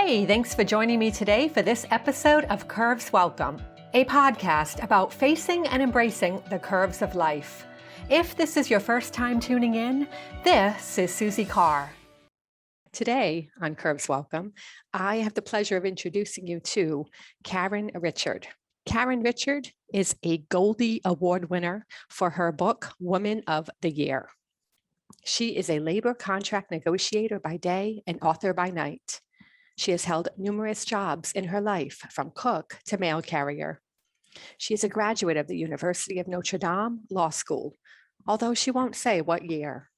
Hey, thanks for joining me today for this episode of Curves Welcome, a podcast about facing and embracing the curves of life. If this is your first time tuning in, this is Susie Carr. Today on Curves Welcome, I have the pleasure of introducing you to Karen Richard. Karen Richard is a Goldie Award winner for her book, Woman of the Year. She is a labor contract negotiator by day and author by night. She has held numerous jobs in her life, from cook to mail carrier. She is a graduate of the University of Notre Dame Law School, although she won't say what year.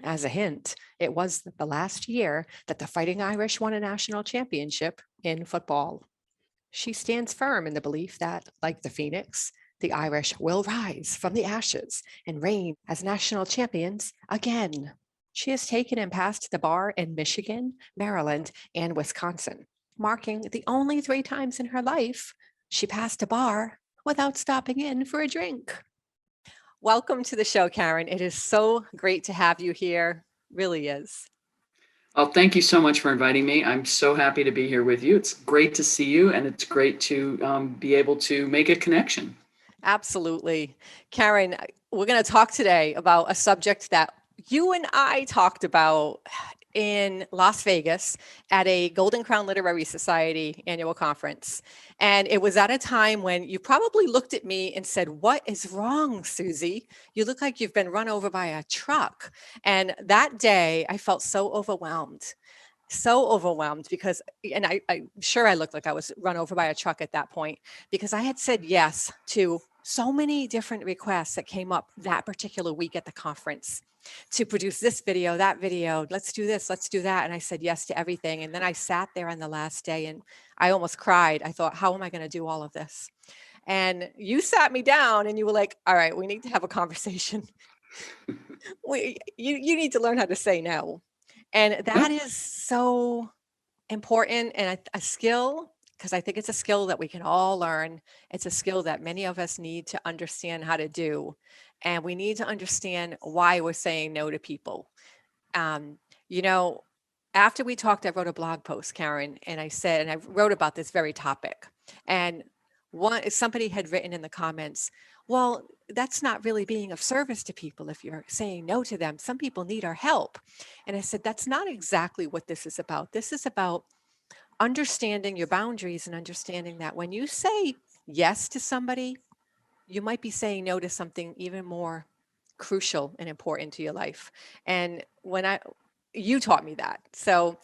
As a hint, it was the last year that the Fighting Irish won a national championship in football. She stands firm in the belief that, like the phoenix, the Irish will rise from the ashes and reign as national champions again. She has taken and passed the bar in Michigan, Maryland, and Wisconsin, marking the only 3 times in her life she passed a bar without stopping in for a drink. Welcome to the show, Karen. It is so great to have you here. Really is. Oh, thank you so much for inviting me. I'm so happy to be here with you. It's great to see you, and it's great to be able to make a connection. Absolutely. Karen, we're going to talk today about a subject that you and I talked about in Las Vegas at a Golden Crown Literary Society annual conference. And it was at a time when you probably looked at me and said, "What is wrong, Susie? You look like you've been run over by a truck." And that day I felt so overwhelmed because, and I'm sure I looked like I was run over by a truck at that point, because I had said yes to so many different requests that came up that particular week at the conference to produce this video, that video, let's do this, let's do that. And I said yes to everything. And then I sat there on the last day and I almost cried. I thought, how am I going to do all of this? And you sat me down and you were like, all right, we need to have a conversation. You need to learn how to say no. And that is so important, and a skill, because I think it's a skill that we can all learn. It's a skill that many of us need to understand how to do. And we need to understand why we're saying no to people. Um, you know, After we talked, I wrote a blog post, Karen, and I wrote about this very topic. And somebody had written in the comments, well, that's not really being of service to people if you're saying no to them. Some people need our help. And I said, that's not exactly what this is about. This is about understanding your boundaries and understanding that when you say yes to somebody, you might be saying no to something even more crucial and important to your life. And you taught me that. So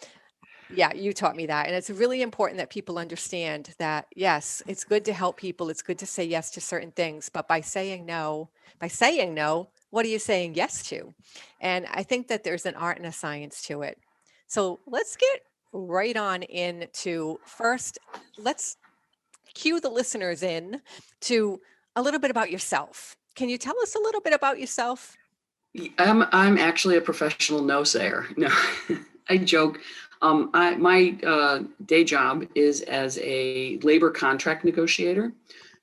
yeah, you taught me that. And it's really important that people understand that, yes, it's good to help people. It's good to say yes to certain things. But by saying no, what are you saying yes to? And I think that there's an art and a science to it. So let's get right on into first, let's cue the listeners in to a little bit about yourself. Can you tell us a little bit about yourself? I'm actually a professional no sayer. No, I joke. My day job is as a labor contract negotiator.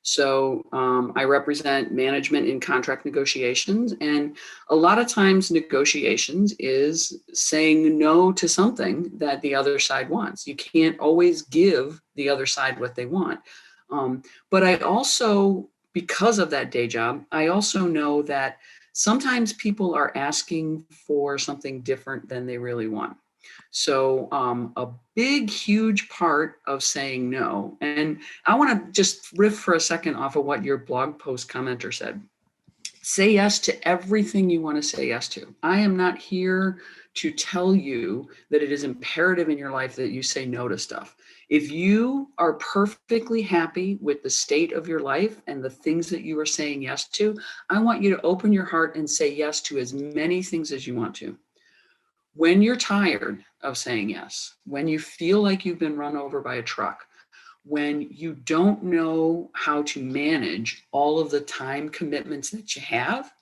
So I represent management in contract negotiations, and a lot of times negotiations is saying no to something that the other side wants. You can't always give the other side what they want. But I also, because of that day job, I also know that sometimes people are asking for something different than they really want. So a big, huge part of saying no, and I want to just riff for a second off of what your blog post commenter said. Say yes to everything you want to say yes to. I am not here to tell you that it is imperative in your life that you say no to stuff. If you are perfectly happy with the state of your life and the things that you are saying yes to, I want you to open your heart and say yes to as many things as you want to. When you're tired of saying yes, when you feel like you've been run over by a truck, when you don't know how to manage all of the time commitments that you have,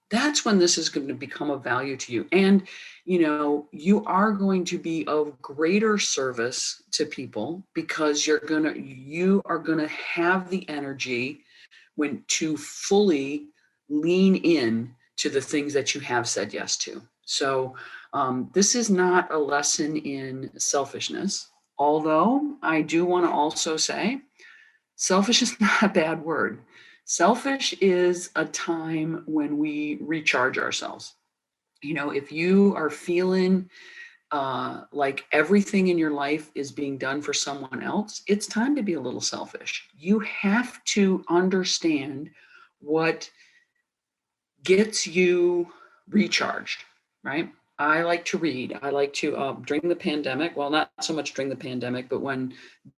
that's when this is going to become of value to you. And, you are going to be of greater service to people because you are going to have the energy to fully lean in to the things that you have said yes to. So this is not a lesson in selfishness, Although I do want to also say, selfish is not a bad word. Selfish is a time when we recharge ourselves. If you are feeling like everything in your life is being done for someone else, it's time to be a little selfish. You have to understand what gets you recharged, right? I like to read. I like to, during the pandemic, well, not so much during the pandemic, but when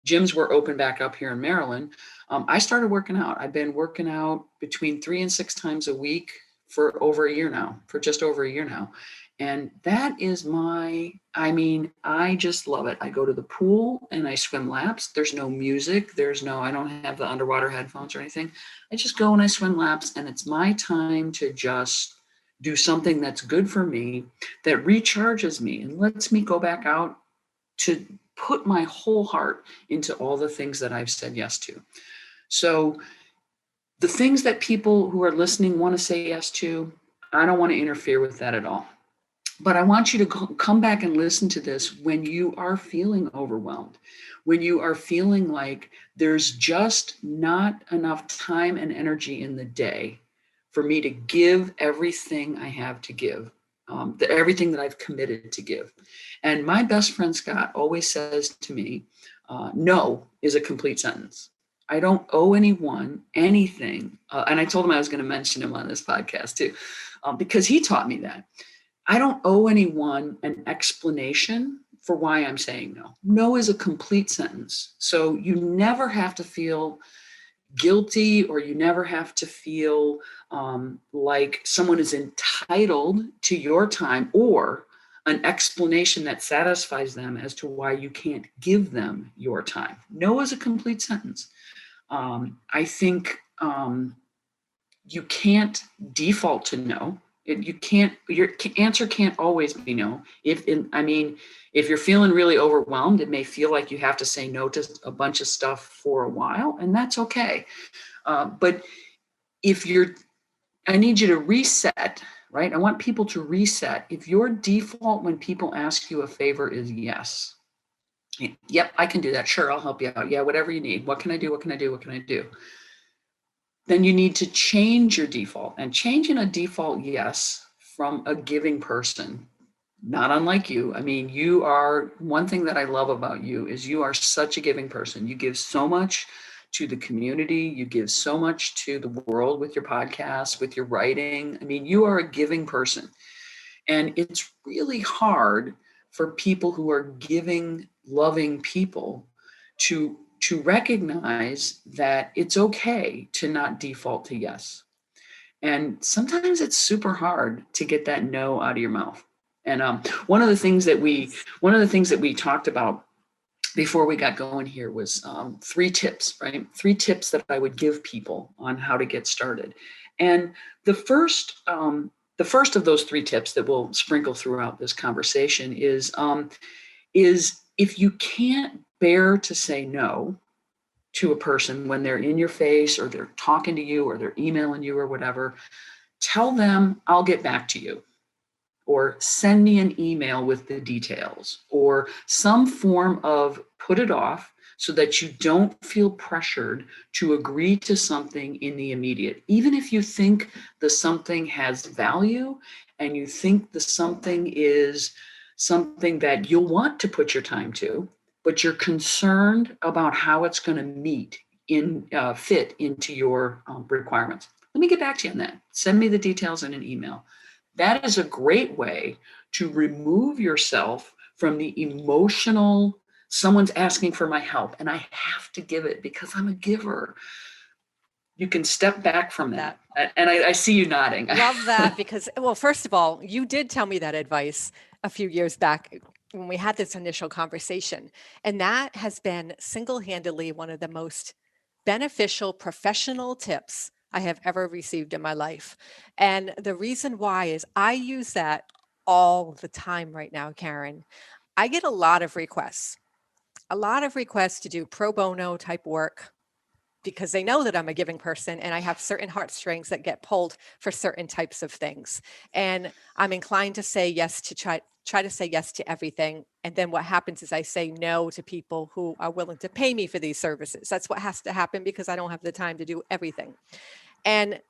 gyms were open back up here in Maryland, I started working out. I've been working out between 3 and 6 times a week for over a year now, for just over a year now. And that is I just love it. I go to the pool and I swim laps. There's no music. I don't have the underwater headphones or anything. I just go and I swim laps, and it's my time to just do something that's good for me, that recharges me and lets me go back out to put my whole heart into all the things that I've said yes to. So the things that people who are listening want to say yes to, I don't want to interfere with that at all. But I want you to come back and listen to this when you are feeling overwhelmed, when you are feeling like there's just not enough time and energy in the day for me to give everything I have to give, everything that I've committed to give. And my best friend Scott always says to me, no is a complete sentence. I don't owe anyone anything. And I told him I was going to mention him on this podcast too, because he taught me that. I don't owe anyone an explanation for why I'm saying no. No is a complete sentence. So you never have to feel guilty, or you never have to feel like someone is entitled to your time or an explanation that satisfies them as to why you can't give them your time. No is a complete sentence. I think you can't default to no. You can't. Your answer can't always be no. If you're feeling really overwhelmed, it may feel like you have to say no to a bunch of stuff for a while, and that's okay. But I need you to reset, right? I want people to reset. If your default when people ask you a favor is yes, yep, I can do that. Sure, I'll help you out. Yeah, whatever you need. What can I do? What can I do? What can I do? Then you need to change your default, and changing a default yes from a giving person, not unlike you. I mean, one thing that I love about you is you are such a giving person. You give so much to the community. You give so much to the world with your podcast, with your writing. I mean, you are a giving person. And it's really hard for people who are giving, loving people to recognize that it's okay to not default to yes. And sometimes it's super hard to get that no out of your mouth. And one of the things that we talked about before we got going here was 3 tips, right? 3 tips that I would give people on how to get started. And the first of those 3 tips that we'll sprinkle throughout this conversation is if you can't bear to say no to a person when they're in your face, or they're talking to you, or they're emailing you, or whatever, tell them, I'll get back to you, or send me an email with the details, or some form of put it off so that you don't feel pressured to agree to something in the immediate. Even if you think the something has value and you think the something is something that you'll want to put your time to, but you're concerned about how it's going to fit into your requirements. Let me get back to you on that. Send me the details in an email. That is a great way to remove yourself from the emotional, someone's asking for my help and I have to give it because I'm a giver. You can step back from that. And I see you nodding. Love that, because, well, first of all, you did tell me that advice a few years back when we had this initial conversation. And that has been single-handedly one of the most beneficial professional tips I have ever received in my life. And the reason why is I use that all the time right now, Karen. I get a lot of requests to do pro bono type work because they know that I'm a giving person and I have certain heartstrings that get pulled for certain types of things. And I'm inclined to say yes to try to say yes to everything. And then what happens is I say no to people who are willing to pay me for these services. That's what has to happen because I don't have the time to do everything. And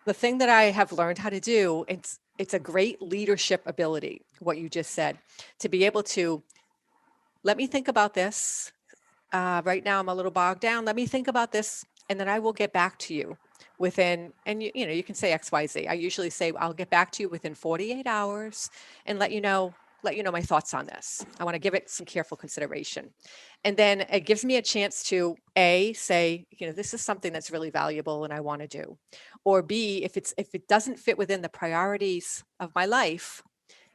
the thing that I have learned how to do, it's a great leadership ability, what you just said, to be able to let me think about this. Right now, I'm a little bogged down. Let me think about this, and then I will get back to you within. And you know, you can say X, Y, Z. I usually say I'll get back to you within 48 hours, and let you know my thoughts on this. I want to give it some careful consideration, and then it gives me a chance to say, you know, this is something that's really valuable, and I want to do, or B, if it doesn't fit within the priorities of my life.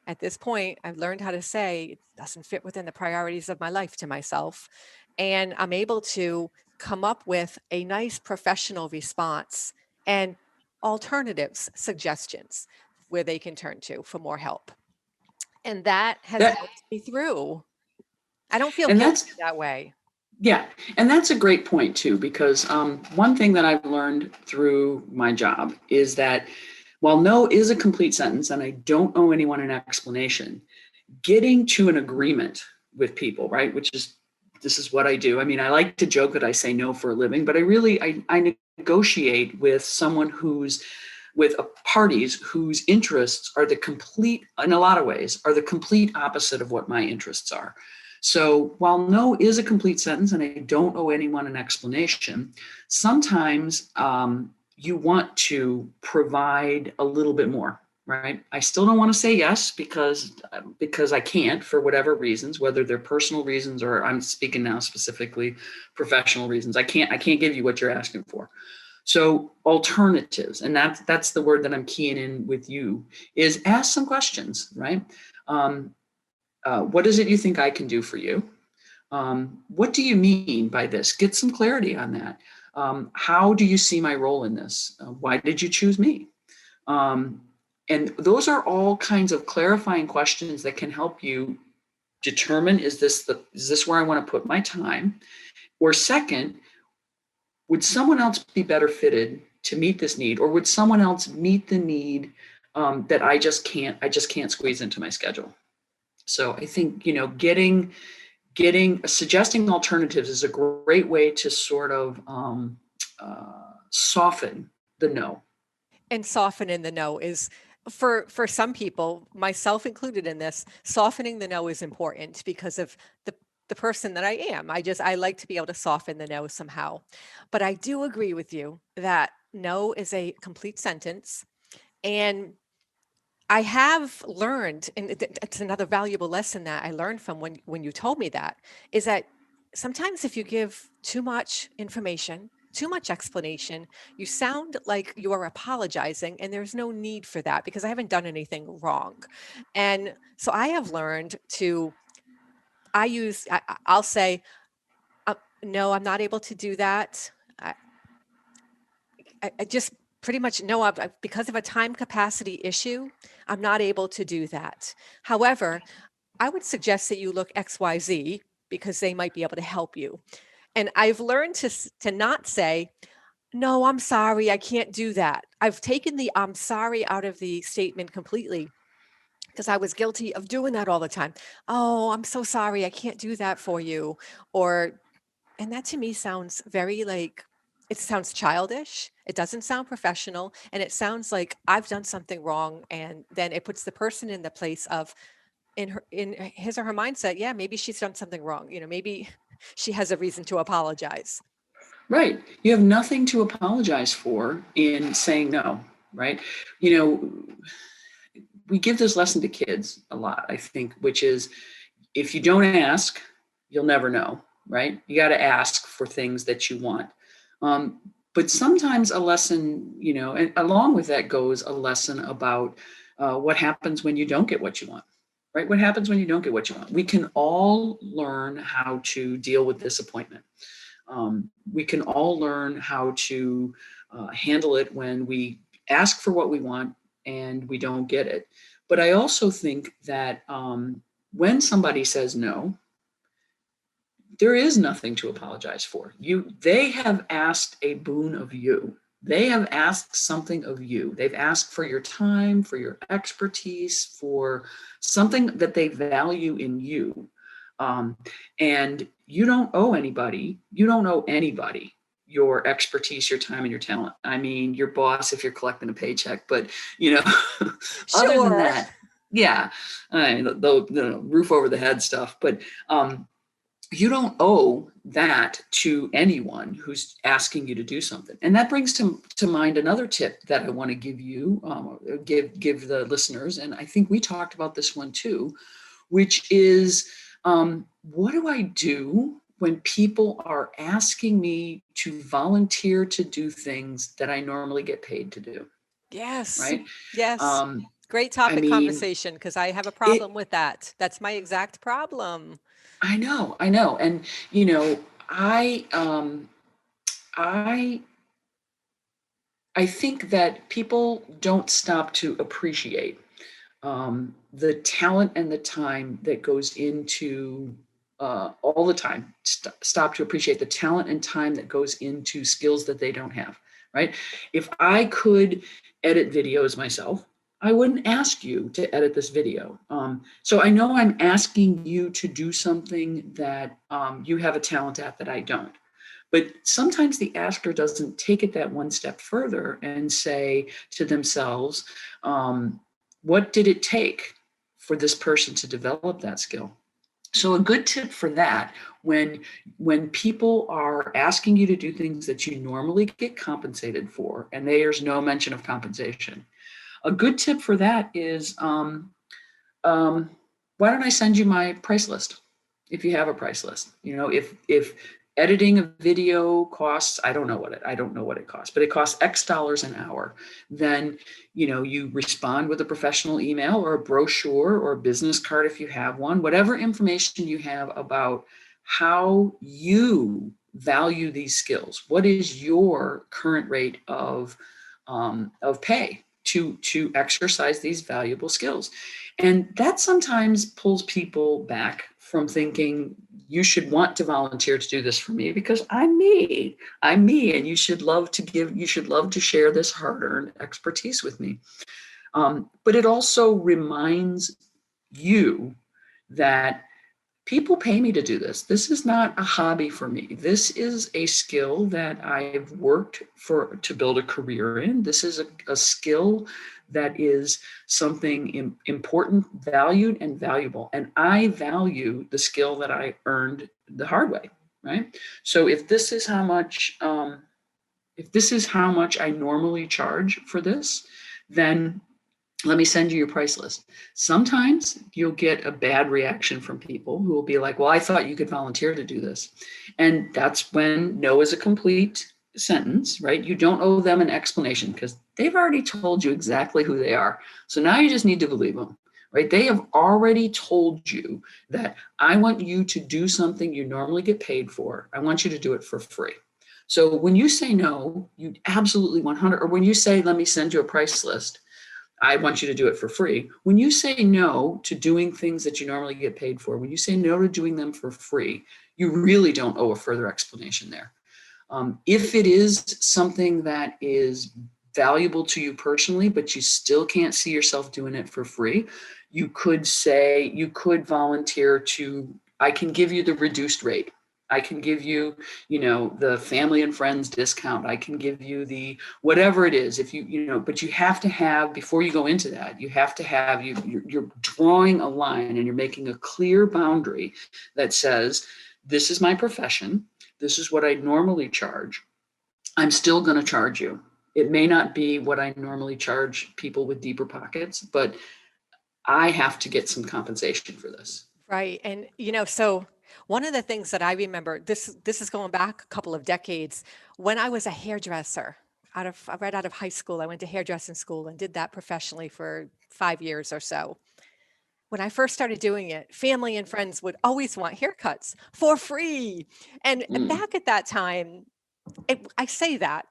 At this point, I've learned how to say it doesn't fit within the priorities of my life to myself. And I'm able to come up with a nice professional response and alternatives, suggestions where they can turn to for more help. And that has That helped me through. I don't feel and guilty that's that way. Yeah, and that's a great point too, because one thing that I've learned through my job is that while no is a complete sentence and I don't owe anyone an explanation, getting to an agreement with people, right, which is this is what I do. I mean, I like to joke that I say no for a living, but I negotiate with someone who's with parties whose interests are the complete, in a lot of ways, are the complete opposite of what my interests are. So while no is a complete sentence and I don't owe anyone an explanation, sometimes you want to provide a little bit more, right? I still don't want to say yes because I can't for whatever reasons, whether they're personal reasons or I'm speaking now specifically professional reasons. I can't give you what you're asking for. So alternatives, and that's the word that I'm keying in with you, is ask some questions, right? What is it you think I can do for you? What do you mean by this? Get some clarity on that. How do you see my role in this? Why did you choose me? And those are all kinds of clarifying questions that can help you determine, is this where I want to put my time? Or second, would someone else be better fitted to meet this need, or would someone else meet the need that I just can't squeeze into my schedule? So I think, getting suggesting alternatives is a great way to sort of soften the no. And soften in the no is for some people, myself included in this, softening the no is important because of the person that I am. I like to be able to soften the no somehow. But I do agree with you that no is a complete sentence. And I have learned, and it's another valuable lesson that I learned from when you told me that, is that sometimes if you give too much information, too much explanation, you sound like you are apologizing, and there's no need for that because I haven't done anything wrong. And so I have learned to, I'll say, no, I'm not able to do that. I, I just pretty much know because of a time capacity issue, I'm not able to do that. However, I would suggest that you look XYZ because they might be able to help you. And I've learned to not say, no, I'm sorry, I can't do that. I've taken the I'm sorry out of the statement completely because I was guilty of doing that all the time. Oh, I'm so sorry, I can't do that for you. Or and that to me sounds very like, it sounds childish. It doesn't sound professional. And it sounds like I've done something wrong. And then it puts the person in the place of, in his or her mindset, yeah, maybe she's done something wrong. You know, maybe she has a reason to apologize. Right. You have nothing to apologize for in saying no, right? You know, we give this lesson to kids a lot, I think, which is if you don't ask, you'll never know, right? You got to ask for things that you want. But sometimes a lesson, and along with that goes a lesson about what happens when you don't get what you want, right? What happens when you don't get what you want? We can all learn how to deal with disappointment. We can all learn how to handle it when we ask for what we want and we don't get it. But I also think that when somebody says no, there is nothing to apologize for. They have asked a boon of you. They have asked something of you. They've asked for your time, for your expertise, for something that they value in you. Um, and you don't owe anybody. You don't owe anybody your expertise, your time, and your talent. I mean, your boss if you're collecting a paycheck, but other than Sure. that, yeah, the roof over the head stuff. But you don't owe that to anyone who's asking you to do something. And that brings to mind another tip that I want to give you, give the listeners. And I think we talked about this one too, which is what do I do when people are asking me to volunteer to do things that I normally get paid to do, Yes. right? Yes. Um, Great I topic mean, conversation because I have a it problem with that. That's my exact problem. I know. And I I I think that people don't stop to appreciate the talent and the time that goes into all the time. Stop to appreciate the talent and time that goes into skills that they don't have, right? If I could edit videos myself, I wouldn't ask you to edit this video. So I know I'm asking you to do something that you have a talent at that I don't. But sometimes the asker doesn't take it that one step further and say to themselves, what did it take for this person to develop that skill? So a good tip for that, when people are asking you to do things that you normally get compensated for, and there's no mention of compensation, a good tip for that is um, why don't I send you my price list if you have a price list? If editing a video costs, I don't know what it costs, but it costs X dollars an hour, then you respond with a professional email or a brochure or a business card if you have one, whatever information you have about how you value these skills. What is your current rate of pay to exercise these valuable skills? And that sometimes pulls people back from thinking you should want to volunteer to do this for me because I'm me. I'm me. And you should love to share this hard-earned expertise with me. But it also reminds you that people pay me to do this. This is not a hobby for me. This is a skill that I've worked for to build a career in. This is a skill that is something important, valued, and valuable. And I value the skill that I earned the hard way, right? So if this is how much I normally charge for this, then let me send you your price list. Sometimes you'll get a bad reaction from people who will be like, well, I thought you could volunteer to do this. And that's when no is a complete sentence, right? You don't owe them an explanation because they've already told you exactly who they are. So now you just need to believe them, right? They have already told you that I want you to do something you normally get paid for. I want you to do it for free. So when you say no, you absolutely 100, or when you say, let me send you a price list, I want you to do it for free. When you say no to doing things that you normally get paid for, when you say no to doing them for free, you really don't owe a further explanation there. If it is something that is valuable to you personally, but you still can't see yourself doing it for free, you could volunteer I can give you the reduced rate. I can give you, the family and friends discount. I can give you the whatever it is. If but you have to have, before you go into that, you have to have, you're drawing a line and you're making a clear boundary that says, this is my profession. This is what I normally charge. I'm still going to charge you. It may not be what I normally charge people with deeper pockets, but I have to get some compensation for this. Right. And so one of the things that I remember, this is going back a couple of decades, when I was a hairdresser, right out of high school, I went to hairdressing school and did that professionally for 5 years or so. When I first started doing it, family and friends would always want haircuts for free. And Mm, back at that time, I say that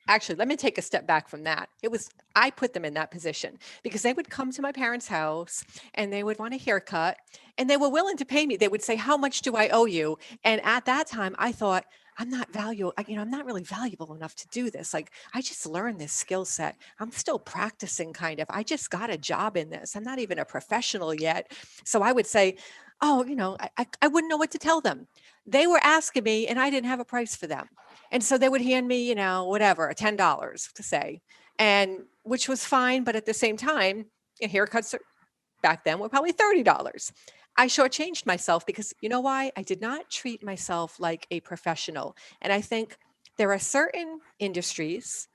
actually, let me take a step back from that. I put them in that position because they would come to my parents' house and they would want a haircut and they were willing to pay me. They would say, "How much do I owe you?" And at that time, I thought, I'm not really valuable enough to do this. Like, I just learned this skill set. I'm still practicing kind of. I just got a job in this. I'm not even a professional yet. So I would say, oh, I wouldn't know what to tell them. They were asking me and I didn't have a price for them. And so they would hand me, whatever, $10 to say, and which was fine. But at the same time, haircuts back then were probably $30. I shortchanged myself because you know why? I did not treat myself like a professional. And I think there are certain industries,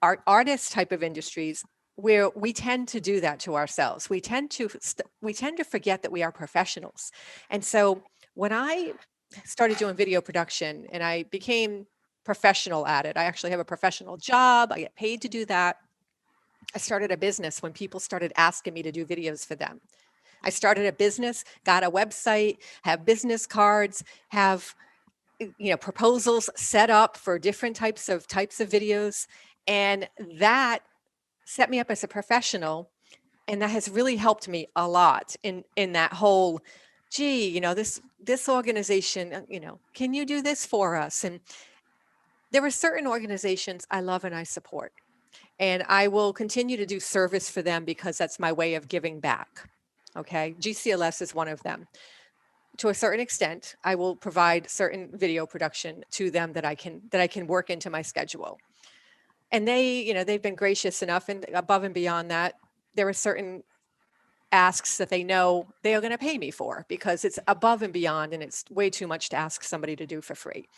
artist type of industries, where we tend to do that to ourselves. We tend to forget that we are professionals. And so when I started doing video production and I became professional at it, I actually have a professional job. I get paid to do that. I started a business when people started asking me to do videos for them. I started a business, got a website, have business cards, have proposals set up for different types of videos, and that set me up as a professional, and that has really helped me a lot in that whole, gee, this organization, can you do this for us? And there are certain organizations I love and I support, and I will continue to do service for them because that's my way of giving back. Okay, GCLS is one of them. To a certain extent, I will provide certain video production to them that I can work into my schedule. And they've been gracious enough, and above and beyond that, there are certain asks that they know they are going to pay me for because it's above and beyond and it's way too much to ask somebody to do for free.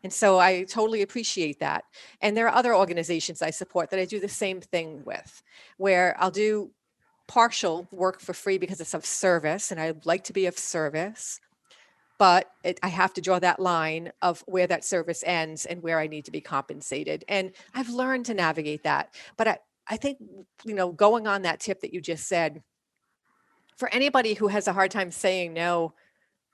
And so I totally appreciate that. And there are other organizations I support that I do the same thing with, where I'll do partial work for free because it's of service and I'd like to be of service, but I have to draw that line of where that service ends and where I need to be compensated. And I've learned to navigate that. But I think, going on that tip that you just said, for anybody who has a hard time saying no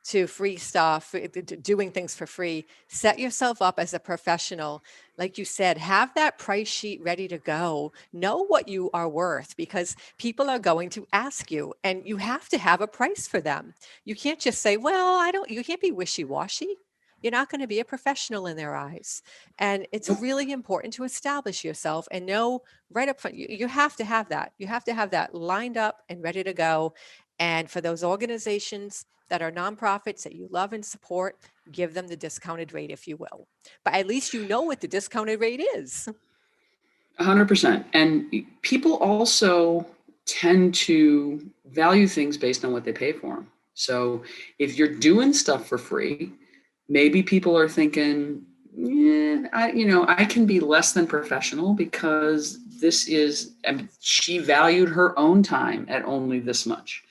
to free stuff, doing things for free, set yourself up as a professional. Like you said, have that price sheet ready to go. Know what you are worth because people are going to ask you and you have to have a price for them. You can't just say, well, you can't be wishy-washy. You're not going to be a professional in their eyes. And it's really important to establish yourself and know right up front, you have to have that. You have to have that lined up and ready to go. And for those organizations that are nonprofits that you love and support, give them the discounted rate, if you will. But at least you know what the discounted rate is. 100%. And people also tend to value things based on what they pay for them. So if you're doing stuff for free, maybe people are thinking, yeah, I can be less than professional because she valued her own time at only this much.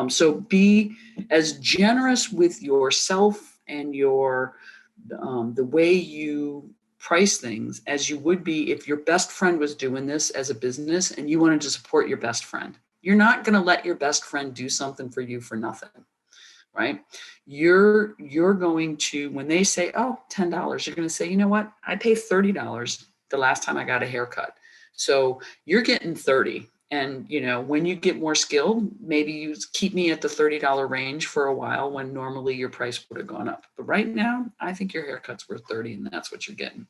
So be as generous with yourself and the way you price things as you would be if your best friend was doing this as a business and you wanted to support your best friend. You're not going to let your best friend do something for you for nothing, right? You're going to, when they say, oh, $10, you're going to say, you know what? I paid $30 the last time I got a haircut. So you're getting 30. And, when you get more skilled, maybe you keep me at the $30 range for a while when normally your price would have gone up. But right now, I think your haircut's worth 30 and that's what you're getting.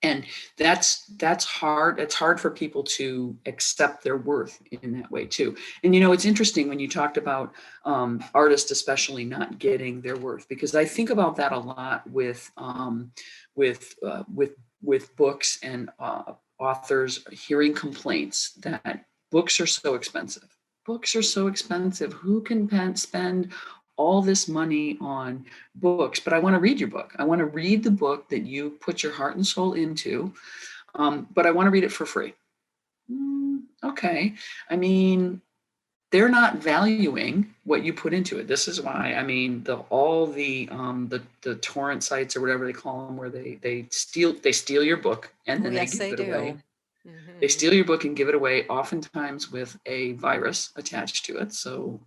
And that's hard. It's hard for people to accept their worth in that way too. And, it's interesting when you talked about artists, especially not getting their worth, because I think about that a lot with books and authors hearing complaints that books are so expensive. Books are so expensive. Who can spend all this money on books? But I want to read your book. I want to read the book that you put your heart and soul into, but I want to read it for free. Okay. I mean, they're not valuing what you put into it. This is why, all the torrent sites or whatever they call them, where they steal your book and then they give it away. Mm-hmm. They steal your book and give it away, oftentimes with a virus attached to it. So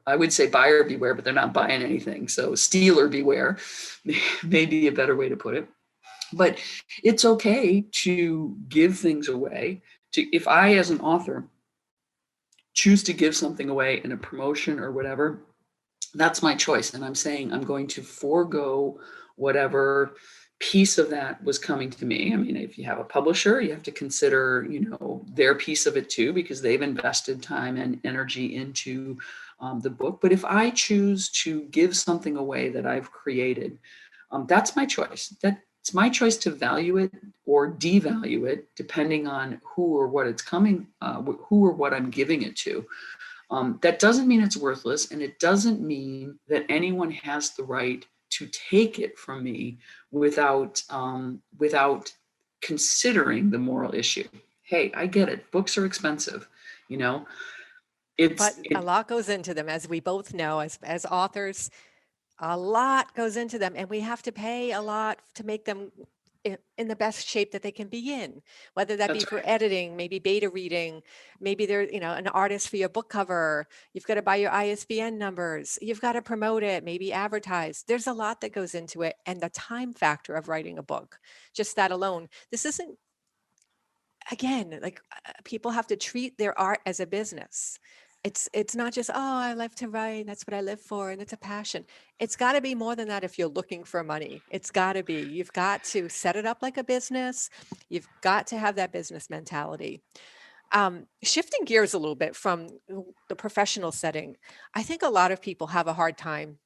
I would say buyer beware, but they're not buying anything. So stealer beware may be a better way to put it. But it's okay to give things away. If I, as an author, choose to give something away in a promotion or whatever, that's my choice. And I'm saying I'm going to forego whatever piece of that was coming to me. I mean, if you have a publisher, you have to consider, their piece of it too, because they've invested time and energy into the book. But if I choose to give something away that I've created, that's my choice. That's my choice to value it or devalue it, depending on who or what it's coming, who or what I'm giving it to. That doesn't mean it's worthless, and it doesn't mean that anyone has the right to take it from me without considering the moral issue. Hey, I get it. Books are expensive, you know. But a lot goes into them, as we both know, as authors, a lot goes into them, and we have to pay a lot to make them in the best shape that they can be in, whether that be That's for right. editing, maybe beta reading, maybe they're, an artist for your book cover. You've got to buy your ISBN numbers. You've got to promote it, maybe advertise. There's a lot that goes into it, and the time factor of writing a book, just that alone. This isn't, again, like people have to treat their art as a business. It's not just, oh, I love to write, that's what I live for, and it's a passion. It's got to be more than that if you're looking for money. It's got to be. You've got to set it up like a business. You've got to have that business mentality. Shifting gears a little bit from the professional setting, I think a lot of people have a hard time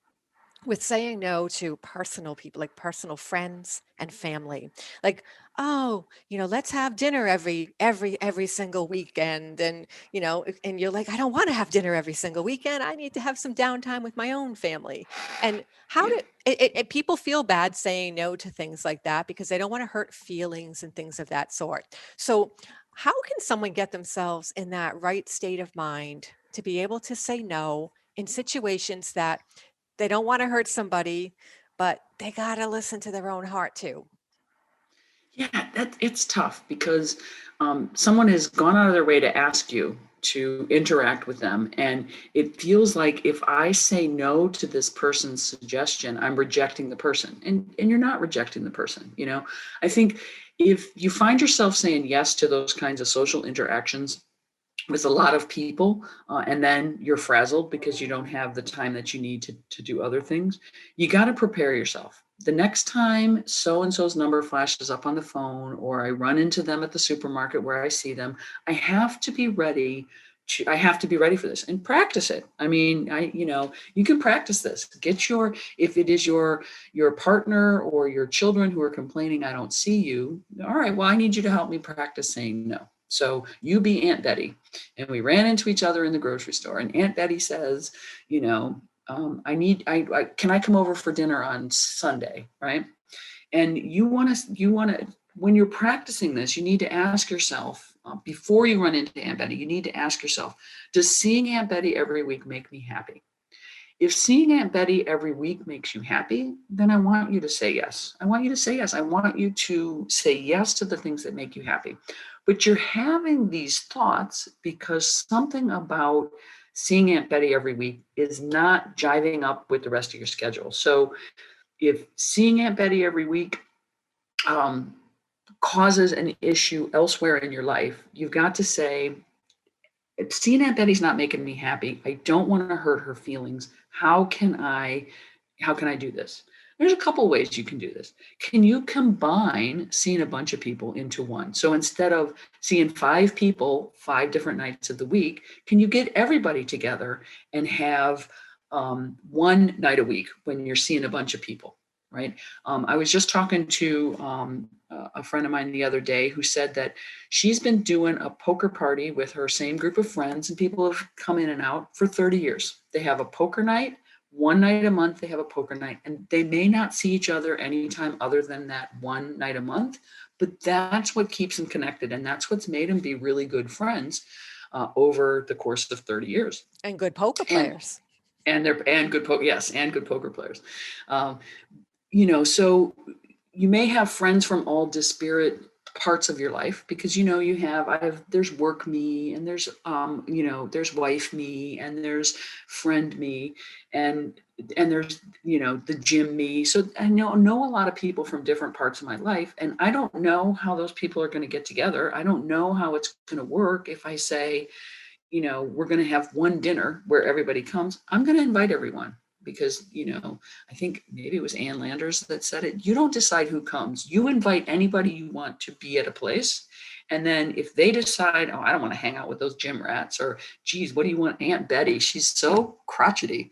with saying no to personal people, like personal friends and family. Like, oh, let's have dinner every single weekend. And and you're like, I don't want to have dinner every single weekend. I need to have some downtime with my own family. And how Yeah. do people feel bad saying no to things like that because they don't want to hurt feelings and things of that sort. So how can someone get themselves in that right state of mind to be able to say no in situations that they don't want to hurt somebody, but they got to listen to their own heart too? Yeah, that it's tough because someone has gone out of their way to ask you to interact with them, and it feels like if I say no to this person's suggestion, I'm rejecting the person, and you're not rejecting the person. I think if you find yourself saying yes to those kinds of social interactions with a lot of people, and then you're frazzled because you don't have the time that you need to do other things, you got to prepare yourself. The next time so and so's number flashes up on the phone, or I run into them at the supermarket where I see them, I have to be ready. I have to be ready for this and practice it. I mean, you can practice this. If it is your partner or your children who are complaining, I don't see you. All right, well, I need you to help me practice saying no. So you be Aunt Betty. And we ran into each other in the grocery store, and Aunt Betty says, can I come over for dinner on Sunday? Right. And you want to, when you're practicing this, you need to ask yourself, before you run into Aunt Betty, you need to ask yourself, does seeing Aunt Betty every week make me happy? If seeing Aunt Betty every week makes you happy, then I want you to say yes. I want you to say yes. I want you to say yes to the things that make you happy. But you're having these thoughts because something about seeing Aunt Betty every week is not jiving up with the rest of your schedule. So if seeing Aunt Betty every week um, causes an issue elsewhere in your life, you've got to say, seeing Aunt Betty's not making me happy. I don't want to hurt her feelings. How can I do this? There's a couple ways you can do this. Can you combine seeing a bunch of people into one? So instead of seeing 5 people 5 different nights of the week, can you get everybody together and have one night a week when you're seeing a bunch of people, right? I was just talking to a friend of mine the other day who said that she's been doing a poker party with her same group of friends, and people have come in and out for 30 years. They have a poker night. One night a month, they have a poker night, and they may not see each other anytime other than that one night a month, but that's what keeps them connected. And that's what's made them be really good friends over the course of 30 years. And good poker And, players. and good poker, yes, and good poker players. Um, so you may have friends from all disparate parts of your life, because there's work me, and there's there's wife me, and there's friend me, and and there's, the gym me. So I know a lot of people from different parts of my life, and I don't know how those people are going to get together. I don't know how it's going to work if I say, we're going to have one dinner where everybody comes. I'm going to invite everyone because, I think maybe it was Ann Landers that said it. You don't decide who comes. You invite anybody you want to be at a place. And then if they decide, oh, I don't want to hang out with those gym rats, or geez, what do you want Aunt Betty? She's so crotchety.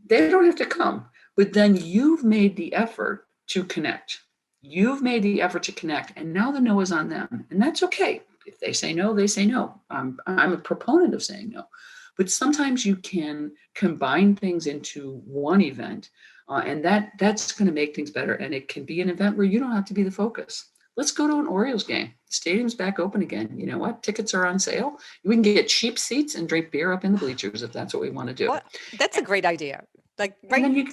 They don't have to come. But then you've made the effort to connect. You've made the effort to connect. And now the no is on them. And that's okay. If they say no, they say no. I'm a proponent of saying no. But sometimes you can combine things into one event, and that's going to make things better. And it can be an event where you don't have to be the focus. Let's go to an Orioles game. The stadium's back open again. You know what? Tickets are on sale. We can get cheap seats and drink beer up in the bleachers if that's what we want to do. Well, that's a great idea. Like, And right, then there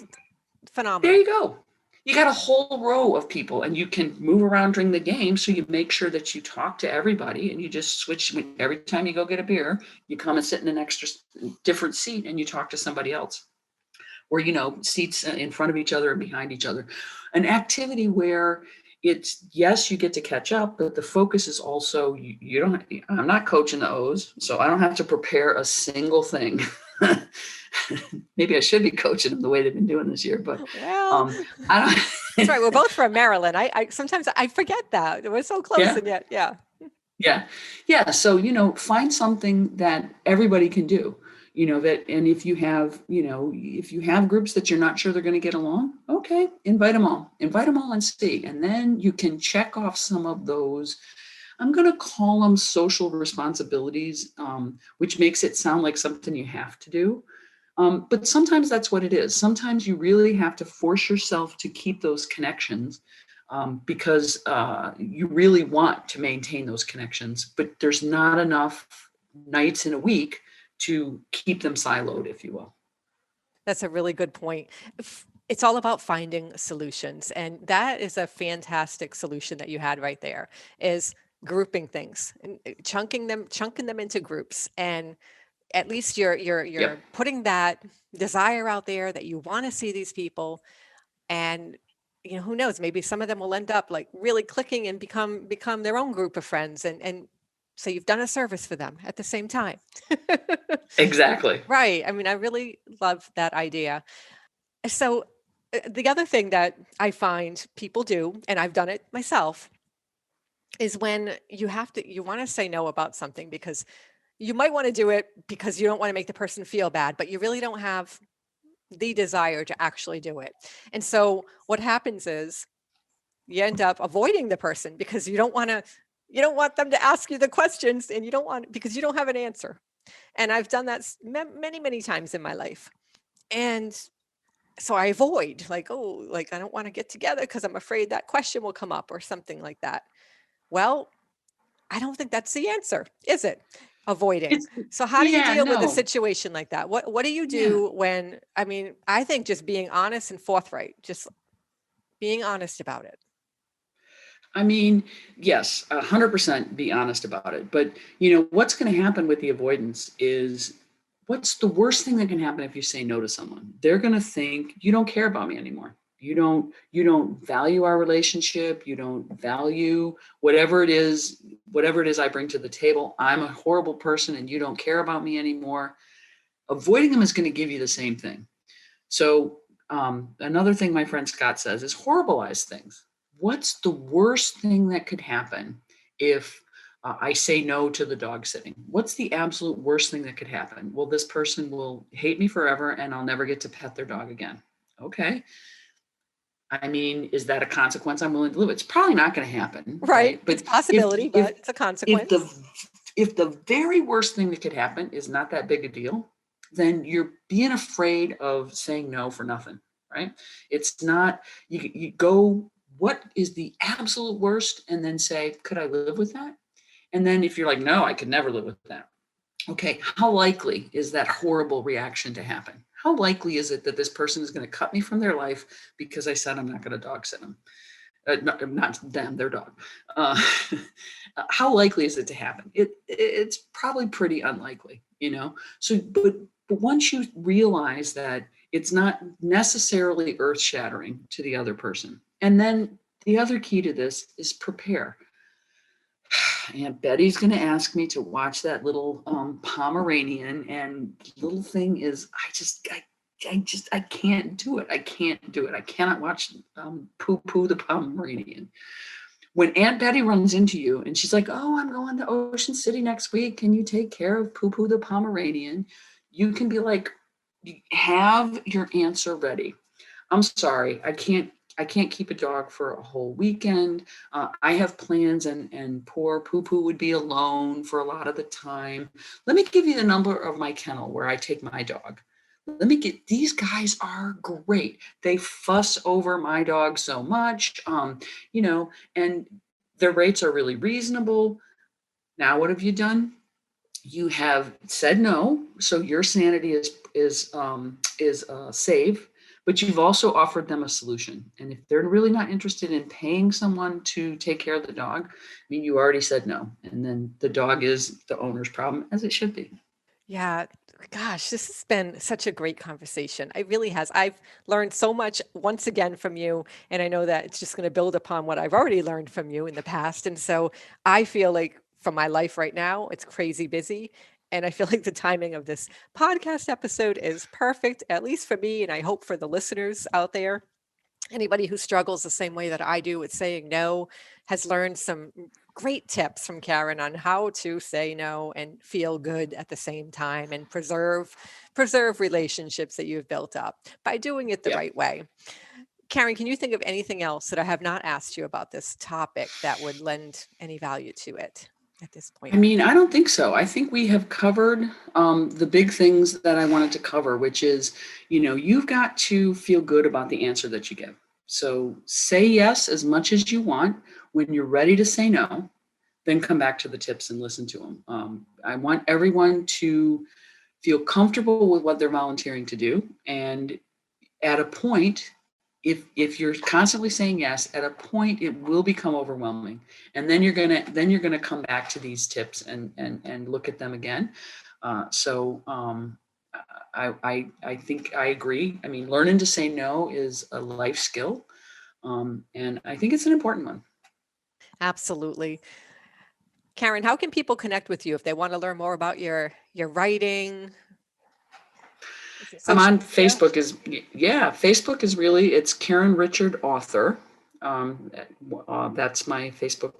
phenomenal. you go. You got a whole row of people, and you can move around during the game. So you make sure that you talk to everybody, and you just switch. Every time you go get a beer, you come and sit in an extra different seat, and you talk to somebody else. Or, seats in front of each other and behind each other. An activity where it's, yes, you get to catch up, but the focus is also, you don't, I'm not coaching the O's, so I don't have to prepare a single thing. Maybe I should be coaching them the way they've been doing this year, but well, I don't. That's right. We're both from Maryland. I sometimes I forget that we're so close, Yeah. and yet, yeah. Yeah. So, find something that everybody can do, and if you have groups that you're not sure they're going to get along, okay, invite them all and see. And then you can check off some of those, I'm going to call them social responsibilities, which makes it sound like something you have to do. But sometimes that's what it is. Sometimes you really have to force yourself to keep those connections, because you really want to maintain those connections, but there's not enough nights in a week to keep them siloed, if you will. That's a really good point. It's all about finding solutions, and that is a fantastic solution that you had right there. Is grouping things, and chunking them into groups, and at least you're Yep. putting that desire out there that you want to see these people. And who knows, maybe some of them will end up like really clicking and become their own group of friends, and so you've done a service for them at the same time. Exactly. Right. I mean, I really love that idea. So the other thing that I find people do, and I've done it myself, is when you want to say no about something because you might want to do it because you don't want to make the person feel bad, but you really don't have the desire to actually do it. And so what happens is you end up avoiding the person because you don't want them to ask you the questions, and because you don't have an answer. And I've done that many, many times in my life. And so I avoid, like I don't want to get together because I'm afraid that question will come up or something like that. Well, I don't think that's the answer, is it? Avoiding. It's So how do you Yeah, deal with a no. situation like that? What do you Yeah. do when, I mean, I think just being honest and forthright, just being honest about it. I mean, yes, 100% be honest about it. But what's going to happen with the avoidance is, what's the worst thing that can happen if you say no to someone? They're going to think you don't care about me anymore. You don't value our relationship. You don't value whatever it is I bring to the table. I'm a horrible person and you don't care about me anymore. Avoiding them is going to give you the same thing. So another thing my friend Scott says is horribilize things. What's the worst thing that could happen if I say no to the dog sitting? What's the absolute worst thing that could happen? Well, this person will hate me forever and I'll never get to pet their dog again. Okay. I mean, is that a consequence I'm willing to live? It's probably not going to happen, Right. right? It's But a possibility, but it's a if consequence. the very worst thing that could happen is not that big a deal, then you're being afraid of saying no for nothing, right? It's not, you go, what is the absolute worst? And then say, could I live with that? And then if you're like, no, I could never live with that. Okay, how likely is that horrible reaction to happen? How likely is it that this person is going to cut me from their life because I said I'm not going to dog sit them? Not them, their dog. Uh, how likely is it to happen? It's probably pretty unlikely, So, but once you realize that It's not necessarily earth shattering to the other person. And then the other key to this is prepare. Aunt Betty's going to ask me to watch that little Pomeranian, and little thing is, I can't do it. I can't do it. I cannot watch Poo Poo the Pomeranian. When Aunt Betty runs into you and she's like, "Oh, I'm going to Ocean City next week. Can you take care of Poo Poo the Pomeranian?" You can be like, have your answer ready. I'm sorry, I can't keep a dog for a whole weekend. I have plans, and poor Poo Poo would be alone for a lot of the time. Let me give you the number of my kennel where I take my dog. Let me get, these guys are great. They fuss over my dog so much, and their rates are really reasonable. Now, what have you done? You have said no, so your sanity is safe, but you've also offered them a solution. And if they're really not interested in paying someone to take care of the dog, I mean, you already said no, and then the dog is the owner's problem, as it should be. Yeah, gosh, this has been such a great conversation. It really has. I've learned so much once again from you, and I know that it's just going to build upon what I've already learned from you in the past. And so I feel like from my life right now, it's crazy busy. And I feel like the timing of this podcast episode is perfect, at least for me, and I hope for the listeners out there. Anybody who struggles the same way that I do with saying no has learned some great tips from Karen on how to say no and feel good at the same time and preserve relationships that you've built up by doing it the Yeah. right way. Karen, can you think of anything else that I have not asked you about this topic that would lend any value to it at this I point? mean, I don't think so. I think we have covered the big things that I wanted to cover, which is, you've got to feel good about the answer that you give. So say yes as much as you want. When you're ready to say no, then come back to the tips and listen to them. I want everyone to feel comfortable with what they're volunteering to do. And at a point, if you're constantly saying yes, at a point it will become overwhelming, and then you're gonna come back to these tips and look at them again. I think I agree. I mean, learning to say no is a life skill, and I think it's an important one. Absolutely. Karen, how can people connect with you if they want to learn more about your writing? Is it I'm social on media? Facebook. Facebook is really, it's Karen Richard author. Um, that's my Facebook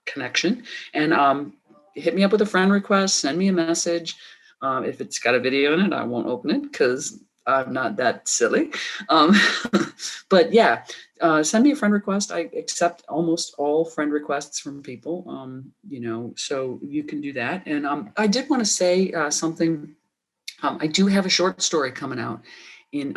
connection. And hit me up with a friend request, send me a message. If it's got a video in it, I won't open it because I'm not that silly. Um, but yeah, send me a friend request. I accept almost all friend requests from people, so you can do that. And I did want to say something. I do have a short story coming out in,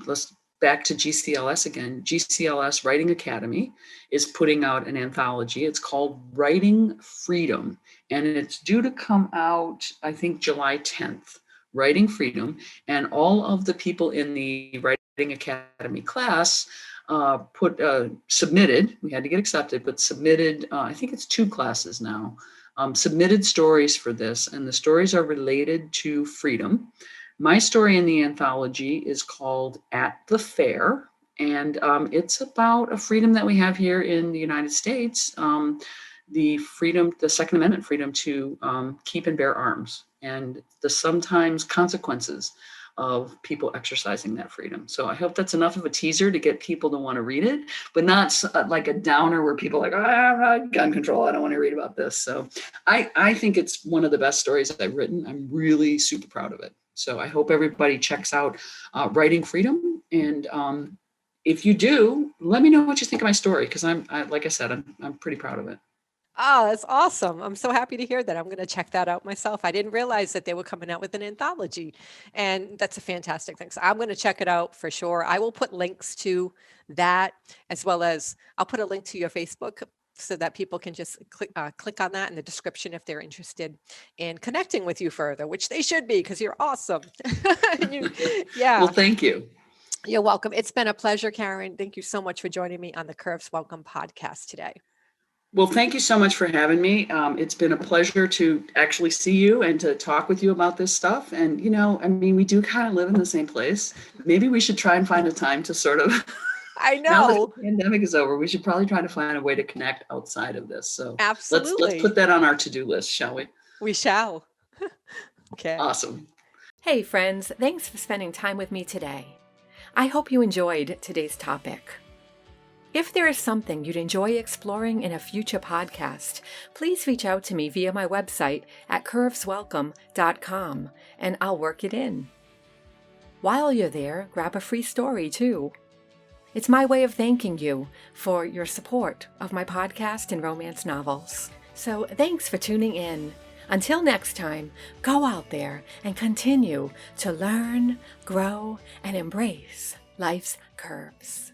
let's back to GCLS again. GCLS Writing Academy is putting out an anthology. It's called Writing Freedom, and it's due to come out, I think, July 10th. Writing Freedom, and all of the people in the Writing Academy class submitted. We had to get accepted, but submitted. I think it's 2 classes now. Submitted stories for this, and the stories are related to freedom. My story in the anthology is called At the Fair, and it's about a freedom that we have here in the United States, the Second Amendment freedom to keep and bear arms, and the sometimes consequences of people exercising that freedom. So I hope that's enough of a teaser to get people to want to read it, but not like a downer where people are like, gun control, I don't want to read about this. So I think it's one of the best stories I've written. I'm really super proud of it. So I hope everybody checks out Writing Freedom. And if you do, let me know what you think of my story, because like I said, I'm pretty proud of it. Oh, that's awesome. I'm so happy to hear that. I'm going to check that out myself. I didn't realize that they were coming out with an anthology, and that's a fantastic thing. So I'm going to check it out for sure. I will put links to that, as well as I'll put a link to your Facebook so that people can just click on that in the description if they're interested in connecting with you further, which they should be because you're awesome. You- Well, yeah, thank you. you're welcome. It's been a pleasure, Karen. Thank you so much for joining me on the Curves Welcome podcast today. Well, thank you so much for having me. It's been a pleasure to actually see you and to talk with you about this stuff. And, I mean, we do kind of live in the same place. Maybe we should try and find a time to sort of, I now that the know. pandemic is over, we should probably try to find a way to connect outside of this. So let's Absolutely. put that on our to-do list, shall we? We shall. Okay. Awesome. Hey friends, thanks for spending time with me today. I hope you enjoyed today's topic. If there is something you'd enjoy exploring in a future podcast, please reach out to me via my website at curveswelcome.com and I'll work it in. While you're there, grab a free story too. It's my way of thanking you for your support of my podcast and romance novels. So thanks for tuning in. Until next time, go out there and continue to learn, grow, and embrace life's curves.